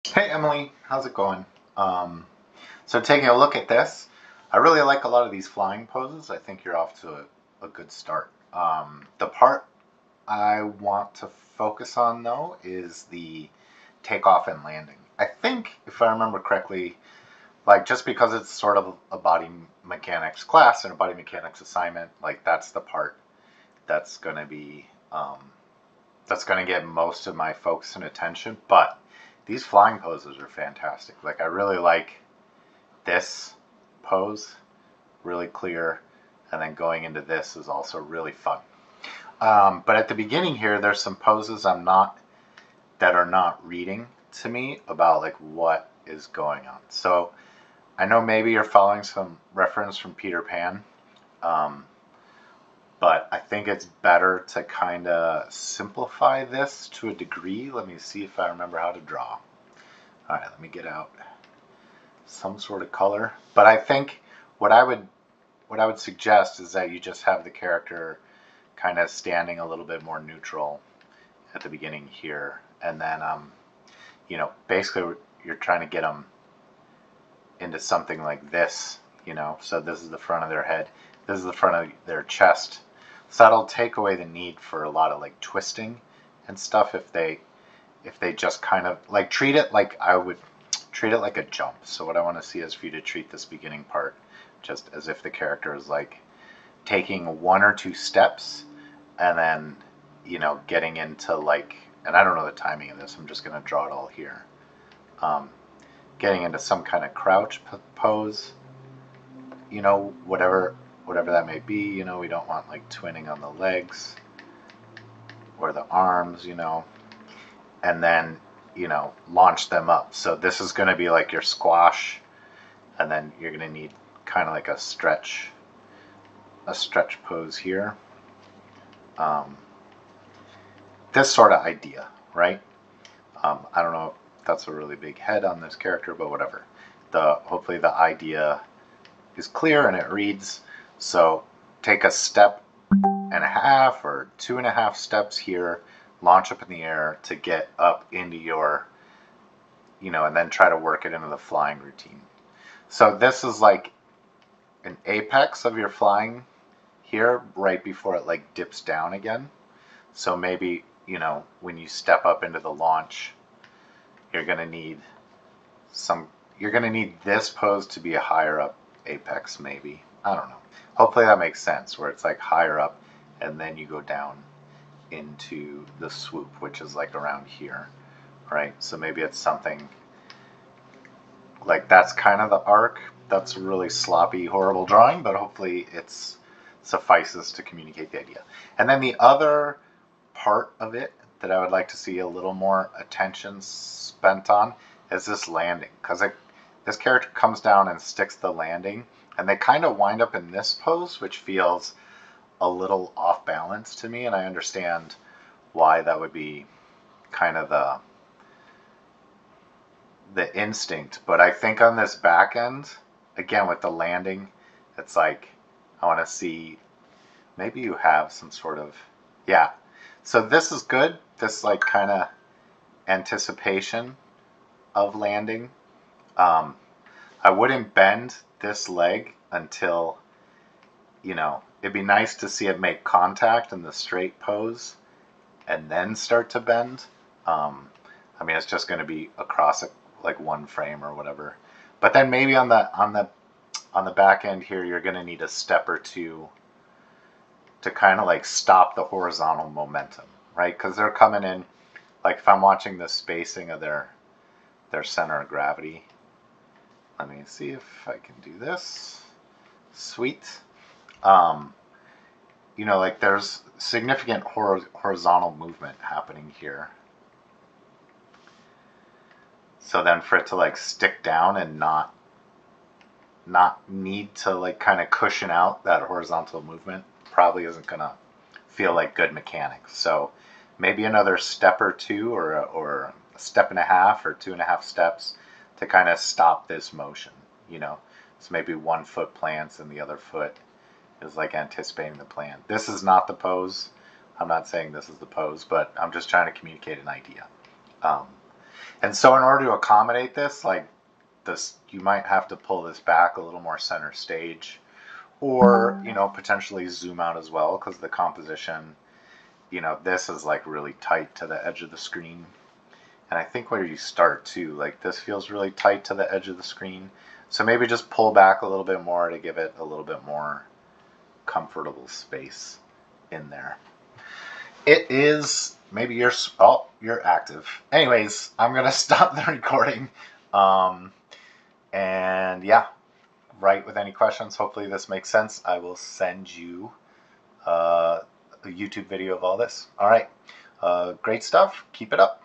Hey Emily, how's it going? So taking a look at this, I really like a lot of these flying poses. I think you're off to a good start. The part I want to focus on though is the takeoff and landing. I think if I remember correctly, like just because it's sort of a body mechanics class and a body mechanics assignment, like that's the part that's going to be that's going to get most of my focus and attention. But these flying poses are fantastic. Like I really like this pose, really clear, and then going into this is also really fun. But at the beginning here, there's some poses that are not reading to me about like what is going on. So I know maybe you're following some reference from Peter Pan, um, but I think it's better to kind of simplify this to a degree. Let me see if I remember how to draw. All right, let me get out some sort of color. But I think what I would what I would suggest is that you just have the character kind of standing a little bit more neutral at the beginning here, and then basically you're trying to get them into something like this, So this is the front of their head, this is the front of their chest. So that'll take away the need for a lot of like twisting and stuff if they just kind of like treat it like I would treat it like a jump. So what I want to see is for you to treat this beginning part just as if the character is like taking one or two steps and then, getting into like, and I don't know the timing of this, I'm just going to draw it all here. Um, Getting into some kind of crouch pose, whatever that may be. We don't want like twinning on the legs or the arms, and then, launch them up. So this is going to be like your squash, and then you're going to need kind of like a stretch pose here. Um, this sort of idea, right? I don't know if that's a really big head on this character, but whatever. Hopefully the idea is clear and it reads. So take a step and a half or 2.5 steps here, launch up in the air to get up into your, and then try to work it into the flying routine. So this is like an apex of your flying here right before it like dips down again. So maybe, when you step up into the launch, you're going to need this pose to be a higher up apex, maybe. I don't know. Hopefully that makes sense, where it's like higher up and then you go down into the swoop, which is like around here, right? So maybe it's something like that's kind of the arc. That's a really sloppy, horrible drawing, but hopefully it's suffices to communicate the idea. And then the other part of it that I would like to see a little more attention spent on is this landing, because this character comes down and sticks the landing, and they kind of wind up in this pose, which feels a little off balance to me, and I understand why that would be kind of the instinct. But I think on this back end, again with the landing, it's like I want to see maybe you have some sort of, yeah. So this is good. This like kind of anticipation of landing. I wouldn't bend this leg until, it'd be nice to see it make contact in the straight pose and then start to bend. I mean, it's just going to be across like one frame or whatever. But then maybe on the back end here, you're going to need a step or two to kind of like stop the horizontal momentum, right? Because they're coming in, like if I'm watching the spacing of their center of gravity. Let me see if I can do this. Sweet. Like there's significant horizontal movement happening here. So then for it to like stick down and not need to like kind of cushion out that horizontal movement probably isn't gonna feel like good mechanics. So maybe another step or two, or a step and a half or 2.5 steps to kind of stop this motion. So maybe one foot plants and the other foot is like anticipating the plant. This is not the pose. I'm not saying this is the pose, but I'm just trying to communicate an idea. Um, And so in order to accommodate this, like this, you might have to pull this back a little more center stage, or, you know, potentially zoom out as well, because the composition, you know, this is like really tight to the edge of the screen. And I think where you start too, like this feels really tight to the edge of the screen. So maybe just pull back a little bit more to give it a little bit more comfortable space in there. It is, maybe you're, oh, you're active. Anyways, I'm going to stop the recording. And yeah, write with any questions. Hopefully this makes sense. I will send you a YouTube video of all this. All right. Great stuff. Keep it up.